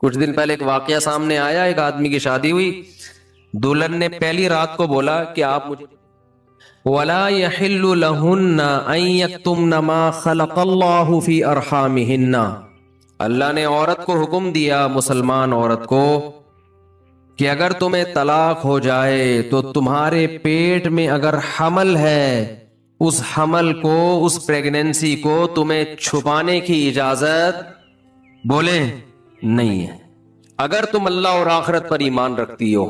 کچھ دن پہلے ایک واقعہ سامنے آیا، ایک آدمی کی شادی ہوئی، دلہن نے پہلی رات کو بولا کہ آپ مجھے وَلَا يَحِلُّ لَهُنَّ أَن يَكْتُمْنَ مَا خَلَقَ اللَّهُ فِي أَرْحَامِهِنَّ، اللہ نے عورت کو حکم دیا، مسلمان عورت کو، کہ اگر تمہیں طلاق ہو جائے تو تمہارے پیٹ میں اگر حمل ہے، اس حمل کو، اس پریگننسی کو تمہیں چھپانے کی اجازت بولے نہیں ہے، اگر تم اللہ اور آخرت پر ایمان رکھتی ہو۔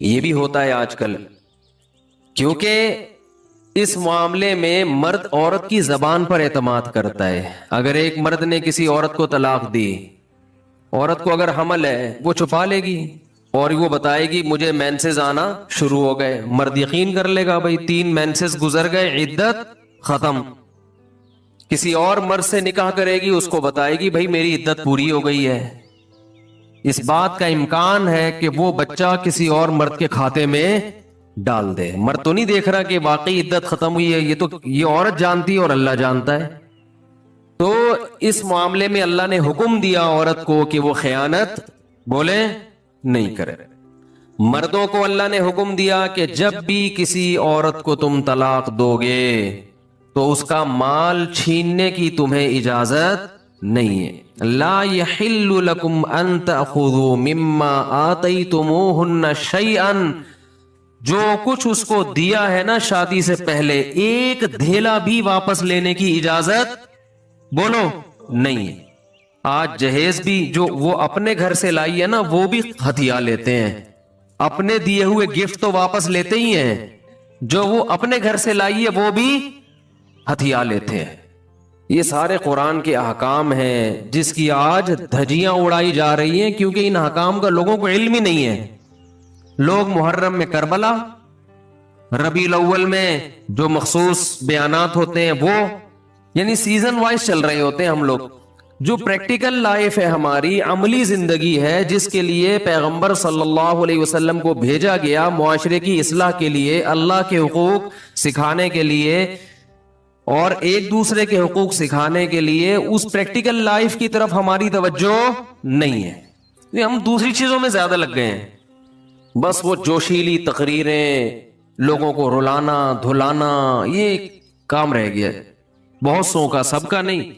یہ بھی ہوتا ہے آج کل، کیونکہ اس معاملے میں مرد عورت کی زبان پر اعتماد کرتا ہے۔ اگر ایک مرد نے کسی عورت کو طلاق دی، عورت کو اگر حمل ہے وہ چھپا لے گی اور وہ بتائے گی مجھے مینسز آنا شروع ہو گئے، مرد یقین کر لے گا، بھائی 3 مینسز گزر گئے، عدت ختم۔ کسی اور مرد سے نکاح کرے گی، اس کو بتائے گی بھائی میری عدت پوری ہو گئی ہے۔ اس بات کا امکان ہے کہ وہ بچہ کسی اور مرد کے کھاتے میں ڈال دے۔ مرد تو نہیں دیکھ رہا کہ واقعی عدت ختم ہوئی ہے، یہ تو یہ عورت جانتی ہے اور اللہ جانتا ہے۔ تو اس معاملے میں اللہ نے حکم دیا عورت کو کہ وہ خیانت بولے نہیں کرے۔ مردوں کو اللہ نے حکم دیا کہ جب بھی کسی عورت کو تم طلاق دو گے تو اس کا مال چھیننے کی تمہیں اجازت نہیں ہے۔ لا يحل لكم ان تأخذوا مما آتيتموهن شيئا، جو کچھ اس کو دیا ہے نا شادی سے پہلے، ایک دھیلا بھی واپس لینے کی اجازت بولو نہیں ہے۔ آج جہیز بھی جو وہ اپنے گھر سے لائی ہے نا، وہ بھی ہتھیا لیتے ہیں، اپنے دیے ہوئے گفٹ تو واپس لیتے ہی ہیں، جو وہ اپنے گھر سے لائی ہے وہ بھی ہتھیا لیتے ہیں۔ یہ سارے قرآن کے احکام ہیں جس کی آج دھجیاں اڑائی جا رہی ہیں، کیونکہ ان احکام کا لوگوں کو علم ہی نہیں ہے۔ لوگ محرم میں کربلا، ربیع الاول میں جو مخصوص بیانات ہوتے ہیں وہ یعنی سیزن وائز چل رہے ہوتے ہیں۔ ہم لوگ جو پریکٹیکل لائف ہے، ہماری عملی زندگی ہے، جس کے لیے پیغمبر صلی اللہ علیہ وسلم کو بھیجا گیا، معاشرے کی اصلاح کے لیے، اللہ کے حقوق سکھانے کے لیے اور ایک دوسرے کے حقوق سکھانے کے لیے، اس پریکٹیکل لائف کی طرف ہماری توجہ نہیں ہے۔ ہم دوسری چیزوں میں زیادہ لگ گئے ہیں، بس وہ جوشیلی تقریریں، لوگوں کو رلانا دھلانا، یہ کام رہ گیا ہے بہت سو کا، سب کا نہیں۔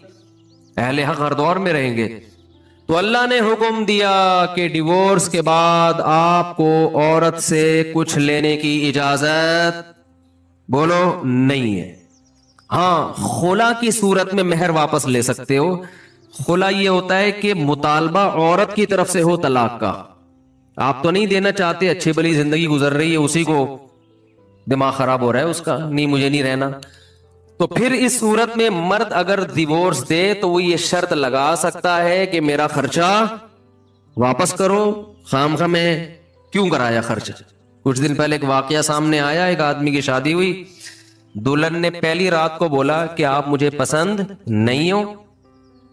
اہل حق ہر دور میں رہیں گے۔ تو اللہ نے حکم دیا کہ ڈیورس کے بعد آپ کو عورت سے کچھ لینے کی اجازت بولو نہیں ہے۔ ہاں، خلا کی صورت میں مہر واپس لے سکتے ہو۔ خلا یہ ہوتا ہے کہ مطالبہ عورت کی طرف سے ہو طلاق کا، آپ تو نہیں دینا چاہتے، اچھی بلی زندگی گزر رہی ہے، اسی کو دماغ خراب ہو رہا ہے اس کا، نہیں مجھے نہیں رہنا، تو پھر اس صورت میں مرد اگر ڈیورس دے تو وہ یہ شرط لگا سکتا ہے کہ میرا خرچہ واپس کرو، خام خواہ میں کیوں کرایا خرچ۔ کچھ دن پہلے ایک واقعہ سامنے آیا، ایک آدمی کی شادی ہوئی، دلہن نے پہلی رات کو بولا کہ آپ مجھے پسند نہیں ہو،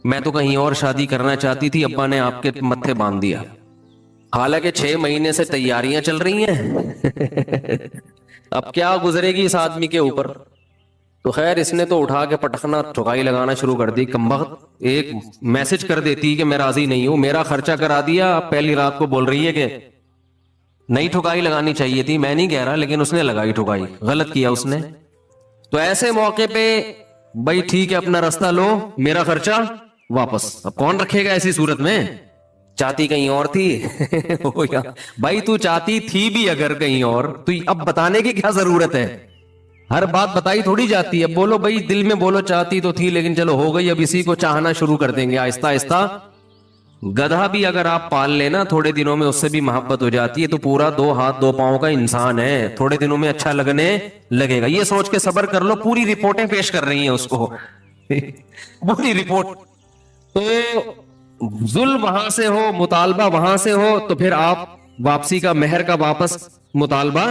میں تو کہیں اور شادی کرنا چاہتی تھی، ابا نے آپ کے متھے باندھ دیا۔ حالانکہ 6 مہینے سے تیاریاں چل رہی ہیں اب کیا گزرے گی اس آدمی کے اوپر۔ تو خیر اس نے تو اٹھا کے پٹخنا ٹھکائی لگانا شروع کر دی، کمبخت ایک میسج کر دیتی کہ میں راضی نہیں ہوں، میرا خرچہ کرا دیا، اب پہلی رات کو بول رہی ہے کہ نئی ٹھکائی لگانی چاہیے تھی، میں نہیں کہہ رہا، لیکن اس نے لگائی ٹھکائی، غلط کیا اس نے۔ تو ایسے موقع پہ بھائی ٹھیک ہے اپنا راستہ لو، میرا خرچہ واپس۔ اب کون رکھے گا ایسی صورت میں؟ چاہتی کہیں اور تھی بھائی تو چاہتی تھی بھی اگر کہیں اور، تو اب بتانے کی کیا ضرورت ہے؟ ہر بات بتائی تھوڑی جاتی ہے، بولو بھائی دل میں بولو چاہتی تو تھی لیکن چلو ہو گئی، اب اسی کو چاہنا شروع کر دیں گے آہستہ آہستہ۔ گدھا بھی اگر آپ پال لینا تھوڑے دنوں میں اس سے بھی محبت ہو جاتی ہے، تو پورا 2 ہاتھ 2 پاؤں کا انسان ہے، تھوڑے دنوں میں اچھا لگنے لگے گا، یہ سوچ کے صبر کر لو۔ پوری رپورٹیں پیش کر رہی ہیں اس کو پوری رپورٹ۔ تو ظلم وہاں سے ہو، مطالبہ وہاں سے ہو، تو پھر آپ واپسی کا مہر کا واپس مطالبہ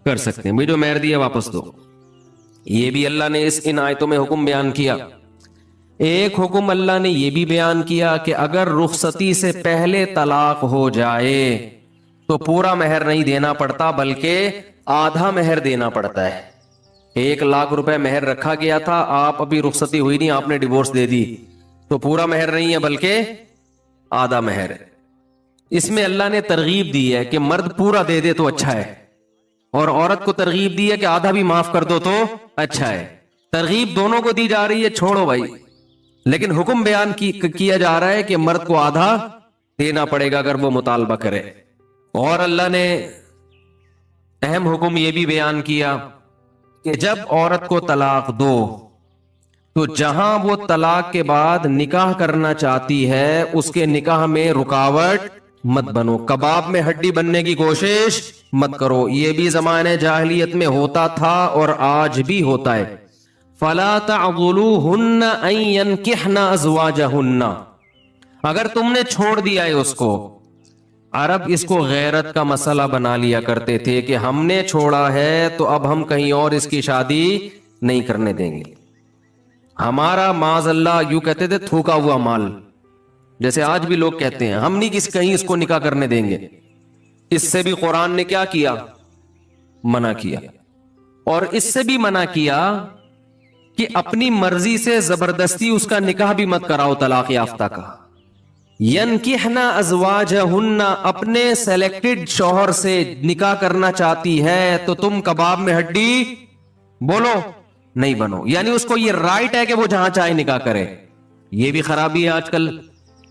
کر سکتے ہیں، جو مہر دیا واپس دو۔ یہ بھی اللہ نے ان آیتوں میں حکم بیان کیا۔ ایک حکم اللہ نے یہ بھی بیان کیا کہ اگر رخصتی سے پہلے طلاق ہو جائے تو پورا مہر نہیں دینا پڑتا بلکہ آدھا مہر دینا پڑتا ہے۔ 1 لاکھ روپے مہر رکھا گیا تھا، آپ ابھی رخصتی ہوئی نہیں، آپ نے ڈیورس دے دی، تو پورا مہر نہیں ہے بلکہ آدھا مہر ہے۔ اس میں اللہ نے ترغیب دی ہے کہ مرد پورا دے دے تو اچھا ہے، اور عورت کو ترغیب دی ہے کہ آدھا بھی معاف کر دو تو اچھا ہے۔ ترغیب دونوں کو دی جا رہی ہے، چھوڑو بھائی، لیکن حکم بیان کیا جا رہا ہے کہ مرد کو آدھا دینا پڑے گا اگر وہ مطالبہ کرے۔ اور اللہ نے اہم حکم یہ بھی بیان کیا کہ جب عورت کو طلاق دو تو جہاں وہ طلاق کے بعد نکاح کرنا چاہتی ہے اس کے نکاح میں رکاوٹ مت بنو، کباب میں ہڈی بننے کی کوشش مت کرو۔ یہ بھی زمانے جاہلیت میں ہوتا تھا اور آج بھی ہوتا ہے۔ فَلَا تَعْضُلُوهُنَّ أَن يَنْكِحْنَ أَزْوَاجَهُنَّ، اگر تم نے چھوڑ دیا ہے اس کو، عرب اس کو غیرت کا مسئلہ بنا لیا کرتے تھے کہ ہم نے چھوڑا ہے تو اب ہم کہیں اور اس کی شادی نہیں کرنے دیں گے۔ ہمارا معاذ اللہ یوں کہتے تھے تھوکا ہوا مال، جیسے آج بھی لوگ کہتے ہیں ہم نہیں کہیں اس کو نکاح کرنے دیں گے۔ اس سے بھی قرآن نے کیا کیا؟ منع کیا۔ اور اس سے بھی منع کیا کہ اپنی مرضی سے زبردستی اس کا نکاح بھی مت کراؤ طلاق یافتہ کا۔ ینکحنا ازواجہن، اپنے سلیکٹڈ شوہر سے نکاح کرنا چاہتی ہے تو تم کباب میں ہڈی بولو نہیں بنو، یعنی اس کو یہ رائٹ ہے کہ وہ جہاں چاہے نکاح کرے۔ یہ بھی خرابی ہے آج کل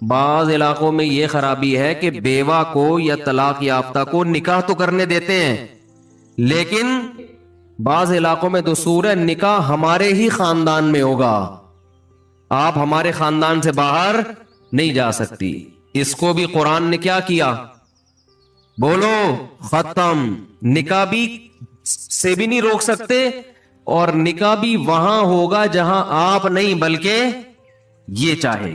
بعض علاقوں میں، یہ خرابی ہے کہ بیوہ کو یا طلاق یافتہ کو نکاح تو کرنے دیتے ہیں، لیکن بعض علاقوں میں دستور ہے نکاح ہمارے ہی خاندان میں ہوگا، آپ ہمارے خاندان سے باہر نہیں جا سکتی۔ اس کو بھی قرآن نے کیا کیا؟ بولو ختم۔ نکاح بھی سے بھی نہیں روک سکتے، اور نکاح بھی وہاں ہوگا جہاں آپ نہیں بلکہ یہ چاہے۔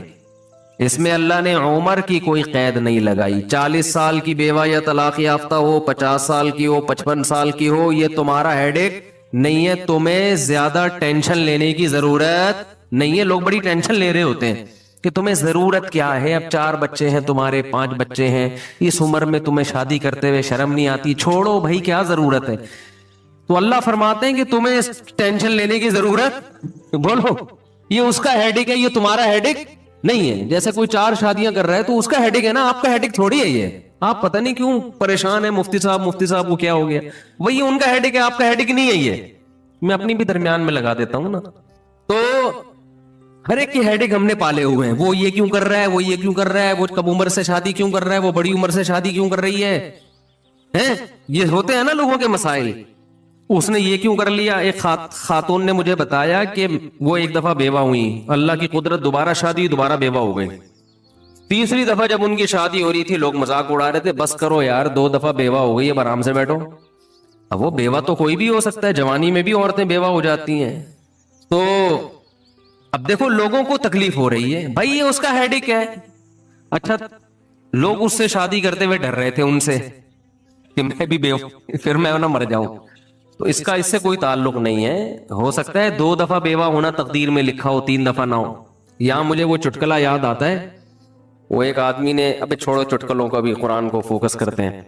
اس میں اللہ نے عمر کی کوئی قید نہیں لگائی، 40 سال کی بیوہ یا طلاق یافتہ ہو، 50 سال کی ہو، 55 سال کی ہو، یہ تمہارا ہیڈ ایک نہیں ہے، تمہیں زیادہ ٹینشن لینے کی ضرورت نہیں ہے۔ لوگ بڑی ٹینشن لے رہے ہوتے ہیں کہ تمہیں ضرورت کیا ہے، اب 4 بچے ہیں تمہارے، 5 بچے ہیں، اس عمر میں تمہیں شادی کرتے ہوئے شرم نہیں آتی؟ چھوڑو بھائی، کیا ضرورت ہے؟ تو اللہ فرماتے ہیں کہ تمہیں ٹینشن لینے کی ضرورت، بولو یہ اس کا ہیڈک ہے، یہ تمہارا ہیڈک نہیں ہے۔ جیسے کوئی 4 شادیاں کر رہا ہے تو اس کا ہیڈک ہے نا، آپ کا ہیڈک تھوڑی ہے یہ۔ آپ پتہ نہیں کیوں پریشان ہیں، مفتی صاحب کو کیا ہو گیا، وہی ان کا ہیڈک ہے، آپ کا ہیڈک نہیں ہے یہ۔ میں اپنی بھی درمیان میں لگا دیتا ہوں نا۔ تو ہر ایک کی ہیڈک ہم نے پالے ہوئے ہیں، وہ یہ کیوں کر رہا ہے، وہ یہ کیوں کر رہا ہے، وہ کم عمر سے شادی کیوں کر رہا ہے، وہ بڑی عمر سے شادی کیوں کر رہی ہے، یہ ہوتے ہیں نا لوگوں کے مسائل۔ اس نے یہ کیوں کر لیا؟ ایک خاتون نے مجھے بتایا کہ وہ ایک دفعہ بیوہ ہوئی، اللہ کی قدرت دوبارہ شادی، دوبارہ بیوہ ہو گئی۔ تیسری دفعہ جب ان کی شادی ہو رہی تھی لوگ مذاق اڑا رہے تھے، بس کرو یار 2 دفعہ بیوہ ہو گئی، اب آرام سے بیٹھو۔ اب وہ بیوہ تو کوئی بھی ہو سکتا ہے، جوانی میں بھی عورتیں بیوہ ہو جاتی ہیں۔ تو اب دیکھو لوگوں کو تکلیف ہو رہی ہے، بھائی یہ اس کا ہیڈک ہے۔ اچھا لوگ اس سے شادی کرتے ہوئے ڈر رہے تھے ان سے کہ میں بھی بیوہ، پھر میں نہ مر جاؤں۔ تو اس سے کوئی تعلق نہیں ہے، ہو سکتا ہے 2 دفعہ بیوہ ہونا تقدیر میں لکھا ہو، 3 دفعہ نہ ہو۔ یہاں مجھے وہ چٹکلا یاد آتا ہے، وہ ایک آدمی نے، ابے چھوڑو چٹکلوں کا بھی، قرآن کو فوکس کرتے ہیں۔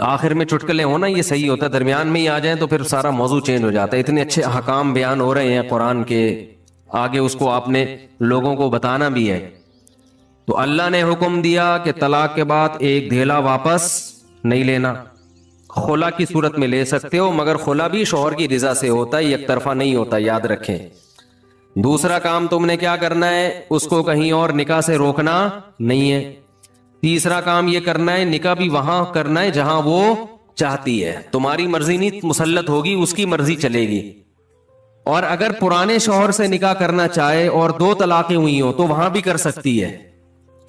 آخر میں چٹکلے ہونا یہ صحیح ہوتا ہے، درمیان میں ہی آ جائیں تو پھر سارا موضوع چینج ہو جاتا ہے۔ اتنے اچھے احکام بیان ہو رہے ہیں قرآن کے، آگے اس کو آپ نے لوگوں کو بتانا بھی ہے۔ تو اللہ نے حکم دیا کہ طلاق کے بعد ایک دھیلا واپس نہیں لینا، خلا کی صورت میں لے سکتے ہو، مگر خلا بھی شوہر کی رضا سے ہوتا ہے، یک طرفہ نہیں ہوتا، یاد رکھیں۔ دوسرا کام تم نے کیا کرنا ہے، اس کو کہیں اور نکاح سے روکنا نہیں ہے۔ تیسرا کام یہ کرنا ہے، نکاح بھی وہاں کرنا ہے جہاں وہ چاہتی ہے، تمہاری مرضی نہیں مسلط ہوگی، اس کی مرضی چلے گی۔ اور اگر پرانے شوہر سے نکاح کرنا چاہے اور 2 طلاقیں ہوئی ہوں تو وہاں بھی کر سکتی ہے،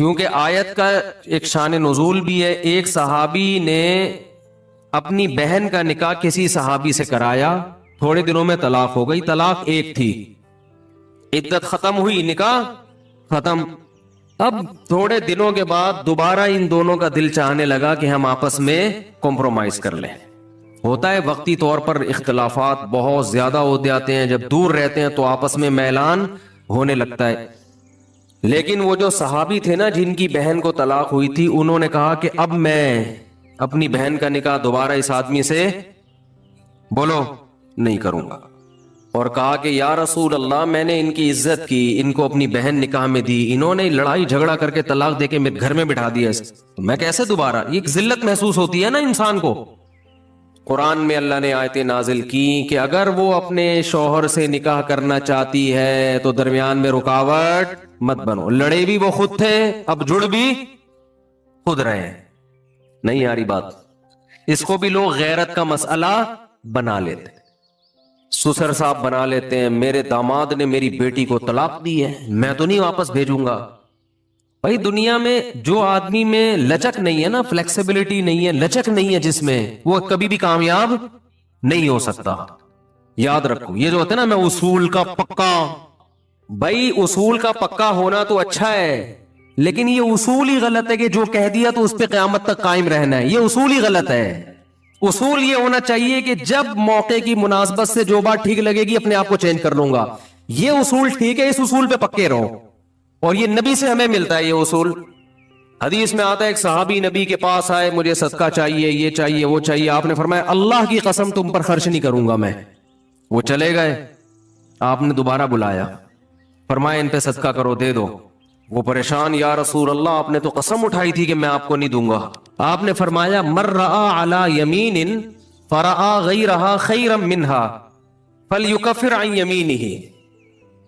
کیونکہ آیت کا ایک شان نزول بھی ہے۔ ایک صحابی نے اپنی بہن کا نکاح کسی صحابی سے کرایا، تھوڑے دنوں میں طلاق ہو گئی، طلاق 1 تھی، عدت ختم ہوئی، نکاح ختم۔ اب تھوڑے دنوں کے بعد دوبارہ ان دونوں کا دل چاہنے لگا کہ ہم آپس میں کمپرومائز کر لیں۔ ہوتا ہے وقتی طور پر اختلافات بہت زیادہ ہو جاتے ہیں، جب دور رہتے ہیں تو آپس میں میلان ہونے لگتا ہے۔ لیکن وہ جو صحابی تھے نا جن کی بہن کو طلاق ہوئی تھی، انہوں نے کہا کہ اب میں اپنی بہن کا نکاح دوبارہ اس آدمی سے بولو نہیں کروں گا۔ اور کہا کہ یا رسول اللہ میں نے ان کی عزت کی, ان کو اپنی بہن نکاح میں دی, انہوں نے لڑائی جھگڑا کر کے طلاق دے کے میرے گھر میں بٹھا دیا, تو میں کیسے دوبارہ, یہ ایک ذلت محسوس ہوتی ہے نا انسان کو. قرآن میں اللہ نے آیتیں نازل کی کہ اگر وہ اپنے شوہر سے نکاح کرنا چاہتی ہے تو درمیان میں رکاوٹ مت بنو. لڑے بھی وہ خود تھے, اب جڑ بھی خود رہے ہیں. نہیں آ رہی بات؟ اس کو بھی لوگ غیرت کا مسئلہ بنا لیتے, سسر صاحب بنا لیتے ہیں, میرے داماد نے میری بیٹی کو طلاق دی ہے, میں تو نہیں واپس بھیجوں گا. بھائی دنیا میں جو آدمی میں لچک نہیں ہے نا, فلیکسیبلٹی نہیں ہے, لچک نہیں ہے جس میں, وہ کبھی بھی کامیاب نہیں ہو سکتا. یاد رکھو یہ جو ہوتا ہے نا, میں اصول کا پکا, بھائی اصول کا پکا ہونا تو اچھا ہے, لیکن یہ اصول ہی غلط ہے کہ جو کہہ دیا تو اس پہ قیامت تک قائم رہنا ہے. یہ اصول ہی غلط ہے. اصول یہ ہونا چاہیے کہ جب موقع کی مناسبت سے جو بات ٹھیک لگے گی اپنے آپ کو چینج کر لوں گا. یہ اصول ٹھیک ہے, اس اصول پہ پکے رہو, اور یہ نبی سے ہمیں ملتا ہے یہ اصول. حدیث میں آتا ہے ایک صحابی نبی کے پاس آئے, مجھے صدقہ چاہیے, یہ چاہیے, وہ چاہیے. آپ نے فرمایا اللہ کی قسم تم پر خرچ نہیں کروں گا میں. وہ چلے گئے, آپ نے دوبارہ بلایا, فرمایا ان پہ صدقہ کرو, دے دو. وہ پریشان, یا رسول اللہ آپ نے تو قسم اٹھائی تھی کہ میں آپ کو نہیں دوں گا. آپ نے فرمایا مر رآ علی یمین فرآ غیرہا خیرا منہا فلیکفر عن یمینہ,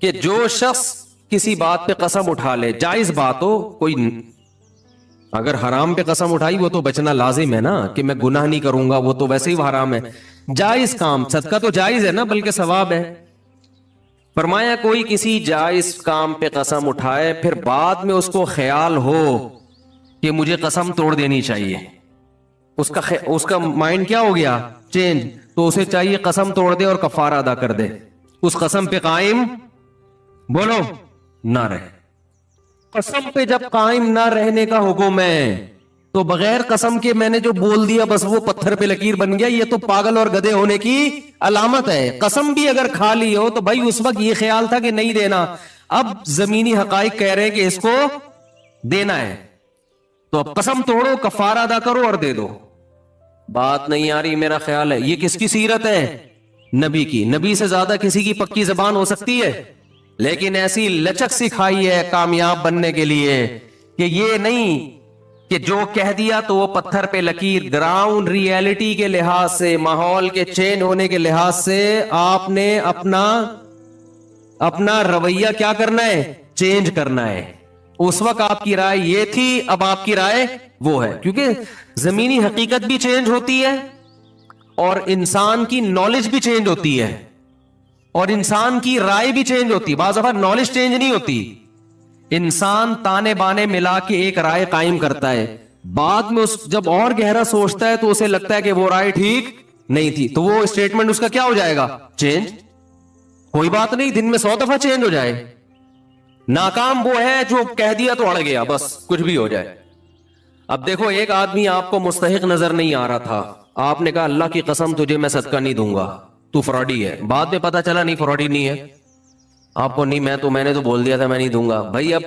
کہ جو شخص کسی بات پہ قسم اٹھا لے, جائز بات ہو, کوئی اگر حرام پہ قسم اٹھائی وہ تو بچنا لازم ہے نا, کہ میں گناہ نہیں کروں گا, وہ تو ویسے ہی حرام ہے. جائز کام, صدقہ تو جائز ہے نا, بلکہ ثواب ہے. فرمایا کوئی کسی جائز کام پہ قسم اٹھائے, پھر بعد میں اس کو خیال ہو کہ مجھے قسم توڑ دینی چاہیے, اس کا مائنڈ کیا ہو گیا, چینج, تو اسے چاہیے قسم توڑ دے اور کفارہ ادا کر دے, اس قسم پہ قائم بولو نہ رہے. قسم پہ جب قائم نہ رہنے کا حکم ہے تو بغیر قسم کے میں نے جو بول دیا بس وہ پتھر پہ لکیر بن گیا, یہ تو پاگل اور گدھے ہونے کی علامت ہے. قسم بھی اگر کھا لی ہو تو بھائی اس وقت یہ خیال تھا کہ نہیں دینا, اب زمینی حقائق کہہ رہے ہیں کہ اس کو دینا ہے, تو اب قسم توڑو, کفارہ ادا کرو اور دے دو. بات نہیں آ رہی میرا خیال ہے. یہ کس کی سیرت ہے, نبی کی. نبی سے زیادہ کسی کی پکی زبان ہو سکتی ہے, لیکن ایسی لچک سکھائی ہے کامیاب بننے کے لیے کہ یہ نہیں کہ جو کہہ دیا تو وہ پتھر پہ لکیر. گراؤنڈ ریئلٹی کے لحاظ سے, ماحول کے چینج ہونے کے لحاظ سے آپ نے اپنا رویہ کیا کرنا ہے, چینج کرنا ہے. اس وقت آپ کی رائے یہ تھی, اب آپ کی رائے وہ ہے, کیونکہ زمینی حقیقت بھی چینج ہوتی ہے اور انسان کی نالج بھی چینج ہوتی ہے اور انسان کی رائے بھی چینج ہوتی ہے. بعض دفعہ نالج چینج نہیں ہوتی, انسان تانے بانے ملا کے ایک رائے قائم کرتا ہے, بعد میں جب اور گہرا سوچتا ہے تو اسے لگتا ہے کہ وہ رائے ٹھیک نہیں تھی, تو وہ اسٹیٹمنٹ اس کا کیا ہو جائے گا, چینج. کوئی بات نہیں, دن میں 100 دفعہ چینج ہو جائے. ناکام وہ ہے جو کہہ دیا تو اڑ گیا, بس کچھ بھی ہو جائے. اب دیکھو ایک آدمی آپ کو مستحق نظر نہیں آ رہا تھا, آپ نے کہا اللہ کی قسم تجھے میں صدقہ نہیں دوں گا, تو فراڈی ہے. بعد میں پتا چلا نہیں فراڈی نہیں ہے, آپ کو نہیں, میں نے تو بول دیا تھا میں نہیں دوں گا. بھائی اب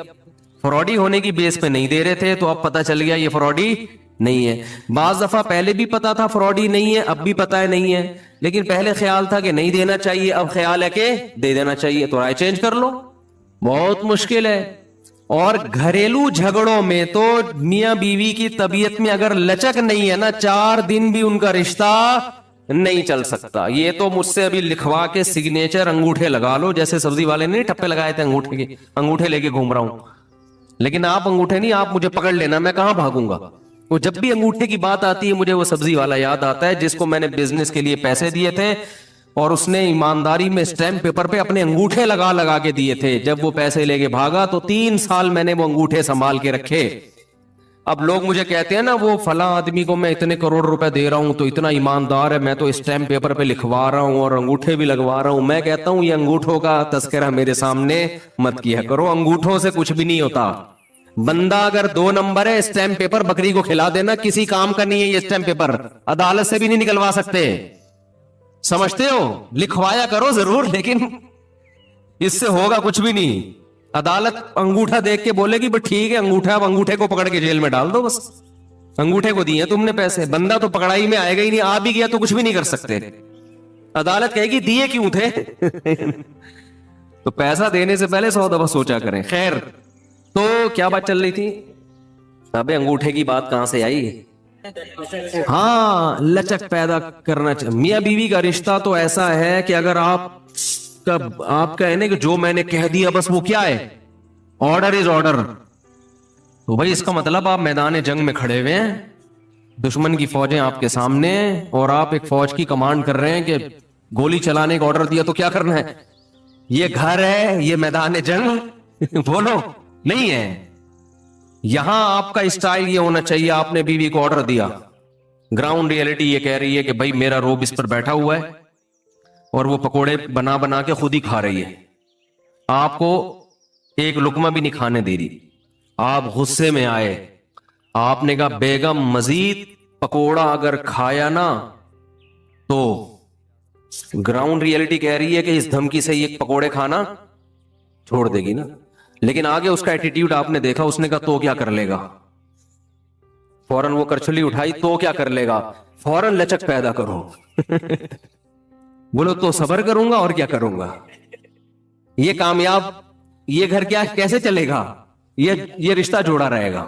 فراڈی ہونے کی بیس پہ نہیں دے رہے تھے تو اب پتا چل گیا یہ فراڈی نہیں ہے. بعض دفعہ پہلے بھی پتا تھا فراڈی نہیں ہے, اب بھی پتا ہے نہیں ہے, لیکن پہلے خیال تھا کہ نہیں دینا چاہیے, اب خیال ہے کہ دے دینا چاہیے, تو رائے چینج کر لو. بہت مشکل ہے. اور گھریلو جھگڑوں میں تو میاں بیوی کی طبیعت میں اگر لچک نہیں ہے نا, 4 دن بھی ان کا رشتہ نہیں چل سکتا. یہ تو مجھ سے ابھی لکھوا کے سگنیچر انگوٹھے لگا لو, جیسے سبزی والے نے ٹھپے لگائے تھے انگوٹھے کے, انگوٹھے لے کے گھوم رہا ہوں. لیکن آپ انگوٹھے نہیں, آپ مجھے پکڑ لینا, میں کہاں بھاگوں گا. وہ جب بھی انگوٹھے کی بات آتی ہے مجھے وہ سبزی والا یاد آتا ہے جس کو میں نے بزنس کے لیے پیسے دیے تھے اور اس نے ایمانداری میں اسٹیمپ پیپر پہ اپنے انگوٹھے لگا لگا کے دیے تھے. جب وہ پیسے لے کے بھاگا تو 3 سال میں نے وہ انگوٹھے سنبھال کے رکھے. اب لوگ مجھے کہتے ہیں نا وہ فلاں آدمی کو میں اتنے کروڑ روپے دے رہا ہوں تو اتنا ایماندار ہے, میں تو اسٹیمپ پیپر پہ لکھوا رہا ہوں اور انگوٹھے بھی لگوا رہا ہوں. میں کہتا ہوں یہ انگوٹھوں کا تذکرہ میرے سامنے مت کیا کرو, انگوٹھوں سے کچھ بھی نہیں ہوتا. بندہ اگر 2 نمبر ہے, اسٹیمپ پیپر بکری کو کھلا دینا, کسی کام کا نہیں ہے یہ اسٹیمپ پیپر, عدالت سے بھی نہیں نکلوا سکتے. سمجھتے ہو, لکھوایا کرو ضرور لیکن اس سے ہوگا کچھ بھی نہیں. عدالت انگوٹھا دیکھ کے بولے گی بس ٹھیک ہے انگوٹھا, اب انگوٹھے کو پکڑ کے جیل میں ڈال دو, بس انگوٹھے کو دیے تم نے پیسے. بندہ تو پکڑائی میں آئے گا ہی نہیں, آ بھی گیا تو کچھ بھی نہیں کر سکتے. عدالت کہے گی دیے کیوں تھے؟ تو پیسہ دینے سے پہلے 100 دفعہ سوچا کریں. خیر, تو کیا بات چل رہی تھی؟ ابے انگوٹھے کی بات کہاں سے آئی؟ ہاں, لچک پیدا کرنا چاہیے. میاں بیوی کا رشتہ تو ایسا ہے کہ اگر آپ کہیں نا کہ جو میں نے کہہ دیا بس وہ کیا ہے, آرڈر از آرڈر, تو بھائی اس کا مطلب آپ میدان جنگ میں کھڑے ہوئے ہیں, دشمن کی فوجیں آپ کے سامنے ہیں, اور آپ ایک فوج کی کمانڈ کر رہے ہیں کہ گولی چلانے کا آرڈر دیا تو کیا کرنا ہے؟ یہ گھر ہے, یہ میدان جنگ بولو نہیں ہے. یہاں آپ کا اسٹائل یہ ہونا چاہیے, آپ نے بیوی کو آرڈر دیا, گراؤنڈ ریئلٹی یہ کہہ رہی ہے کہ بھائی میرا روب اس پر بیٹھا ہوا ہے اور وہ پکوڑے بنا بنا کے خود ہی کھا رہی ہے, آپ کو ایک لقمہ بھی نہیں کھانے دے رہی. آپ غصے میں آئے, آپ نے کہا بیگم مزید پکوڑا اگر کھایا نا تو گراؤنڈ ریئلٹی کہہ رہی ہے کہ اس دھمکی سے یہ پکوڑے کھانا چھوڑ دے گی نا. لیکن آگے اس کا ایٹیٹیوڈ آپ نے دیکھا, اس نے کہا تو کیا کر لے گا, فوراً وہ کرچلی اٹھائی, تو کیا کر لے گا, فوراً لچک پیدا کرو. بولو تو صبر کروں گا اور کیا کروں گا, یہ کامیاب, یہ گھر کیا کیسے چلے گا, یہ رشتہ جوڑا رہے گا.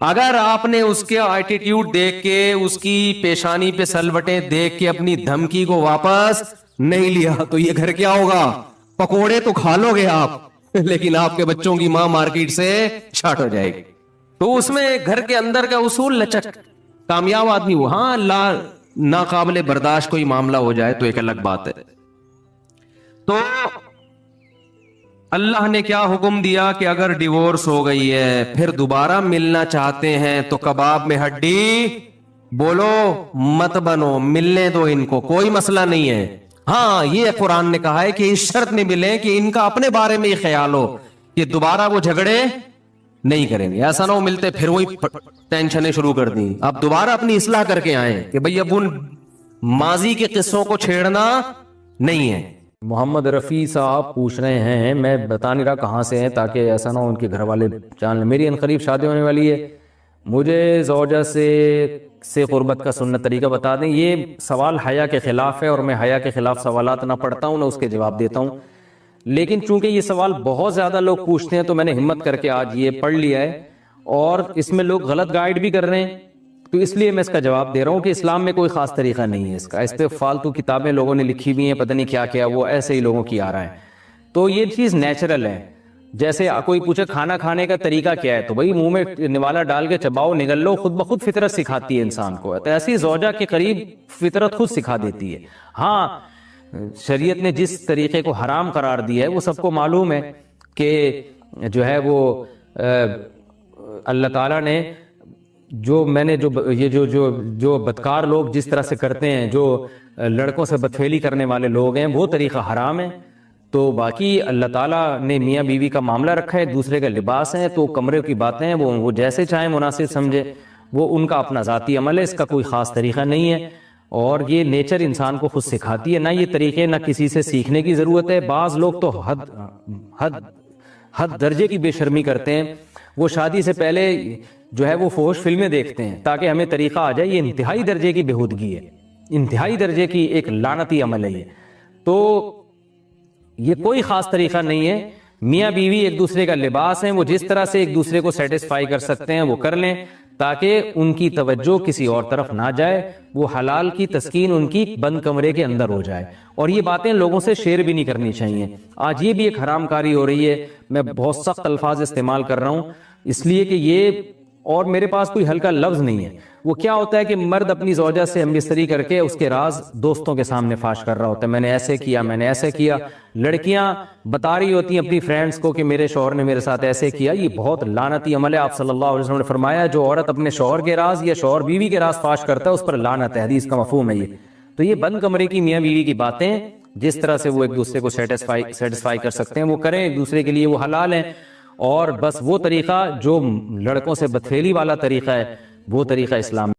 اگر آپ نے اس کے ایٹیٹیوڈ دیکھ کے, اس کی پیشانی پہ سلوٹیں دیکھ کے اپنی دھمکی کو واپس نہیں لیا تو یہ گھر کیا ہوگا, پکوڑے تو کھا لو گے آپ, لیکن آپ کے بچوں کی ماں مارکیٹ سے شارٹ ہو جائے گی. تو اس میں گھر کے اندر کا اصول لچک, کامیاب آدمی وہ. ہاں, ناقابل برداشت کوئی معاملہ ہو جائے تو ایک الگ بات ہے. تو اللہ نے کیا حکم دیا کہ اگر ڈیورس ہو گئی ہے پھر دوبارہ ملنا چاہتے ہیں تو کباب میں ہڈی بولو مت بنو, ملنے دو ان کو, کوئی مسئلہ نہیں ہے. ہاں, یہ قرآن نے کہا ہے کہ اس شرط میں ملیں کہ ان کا اپنے بارے میں یہ خیال ہو کہ دوبارہ وہ جھگڑے نہیں کریں گے. ایسا نہ ہو ملتے پھر وہی ٹینشنیں شروع کر دیں. اب دوبارہ اپنی اصلاح کر کے آئیں کہ بھئی اب ان ماضی کے قصوں کو چھیڑنا نہیں ہے. محمد رفیع صاحب پوچھ رہے ہیں, میں بتا نہیں رہا کہاں سے ہیں تاکہ ایسا نہ ہو ان کے گھر والے جان لیں. میری انقریب شادی ہونے والی ہے, مجھے زوجہ سے قربت کا سنت طریقہ بتا دیں. یہ سوال حیا کے خلاف ہے اور میں حیا کے خلاف سوالات نہ پڑھتا ہوں نہ اس کے جواب دیتا ہوں, لیکن چونکہ یہ سوال بہت زیادہ لوگ پوچھتے ہیں تو میں نے ہمت کر کے آج یہ پڑھ لیا ہے, اور اس میں لوگ غلط گائیڈ بھی کر رہے ہیں, تو اس لیے میں اس کا جواب دے رہا ہوں کہ اسلام میں کوئی خاص طریقہ نہیں ہے اس کا. اس پہ فالتو کتابیں لوگوں نے لکھی ہوئی ہیں, پتہ نہیں کیا کیا, وہ ایسے ہی لوگوں کی آ رہا ہے. تو یہ چیز نیچرل ہے. جیسے کوئی پوچھے کھانا کھانے کا طریقہ کیا ہے, تو بھائی منہ میں نوالا ڈال کے چباؤ, نگل لو, خود بخود فطرت سکھاتی ہے انسان کو. تو ایسی زوجہ کے قریب فطرت خود سکھا دیتی ہے. ہاں, شریعت نے جس طریقے کو حرام قرار دیا ہے وہ سب کو معلوم ہے کہ جو ہے وہ اللہ تعالیٰ نے جو بدکار لوگ جس طرح سے کرتے ہیں, جو لڑکوں سے بدفعلی کرنے والے لوگ ہیں, وہ طریقہ حرام ہے. تو باقی اللہ تعالیٰ نے میاں بیوی کا معاملہ رکھا ہے, دوسرے کا لباس ہے, تو کمرے کی باتیں ہیں وہ جیسے چاہیں مناسب سمجھے, وہ ان کا اپنا ذاتی عمل ہے, اس کا کوئی خاص طریقہ نہیں ہے. اور یہ نیچر انسان کو خود سکھاتی ہے, نہ یہ طریقے نہ کسی سے سیکھنے کی ضرورت ہے. بعض لوگ تو حد درجے کی بے شرمی کرتے ہیں, وہ شادی سے پہلے جو ہے وہ فحش فلمیں دیکھتے ہیں تاکہ ہمیں طریقہ آ جائے. یہ انتہائی درجے کی بےہودگی ہے, انتہائی درجے کی ایک لعنتی عمل ہے یہ. تو یہ کوئی خاص طریقہ نہیں ہے. میاں بیوی ایک دوسرے کا لباس ہیں, وہ جس طرح سے ایک دوسرے کو سیٹسفائی کر سکتے ہیں وہ کر لیں تاکہ ان کی توجہ کسی اور طرف نہ جائے, وہ حلال کی تسکین ان کی بند کمرے کے اندر ہو جائے. اور یہ باتیں لوگوں سے شیئر بھی نہیں کرنی چاہیے. آج یہ بھی ایک حرام کاری ہو رہی ہے, میں بہت سخت الفاظ استعمال کر رہا ہوں اس لیے کہ یہ, اور میرے پاس کوئی ہلکا لفظ نہیں ہے. وہ کیا ہوتا ہے کہ مرد اپنی زوجہ سے ہم بستری کر کے اس کے راز دوستوں کے سامنے فاش کر رہا ہوتا ہے, میں نے ایسے کیا, میں نے ایسے کیا. لڑکیاں بتا رہی ہوتی ہیں اپنی فرینڈز کو کہ میرے شوہر نے میرے ساتھ ایسے کیا. یہ بہت لعنتی عمل ہے. آپ صلی اللہ علیہ وسلم نے فرمایا جو عورت اپنے شوہر کے راز یا شوہر بیوی کے راز فاش کرتا ہے اس پر لعنت ہے, حدیث کا مفہوم ہے یہ. تو یہ بند کمرے کی میاں بیوی کی باتیں جس طرح سے وہ ایک دوسرے کو سیٹسفائی کر سکتے ہیں وہ کریں, ایک دوسرے کے لیے وہ حلال ہیں. اور بس وہ طریقہ جو لڑکوں سے بدفعلی والا طریقہ ہے وہ طریقہ اسلام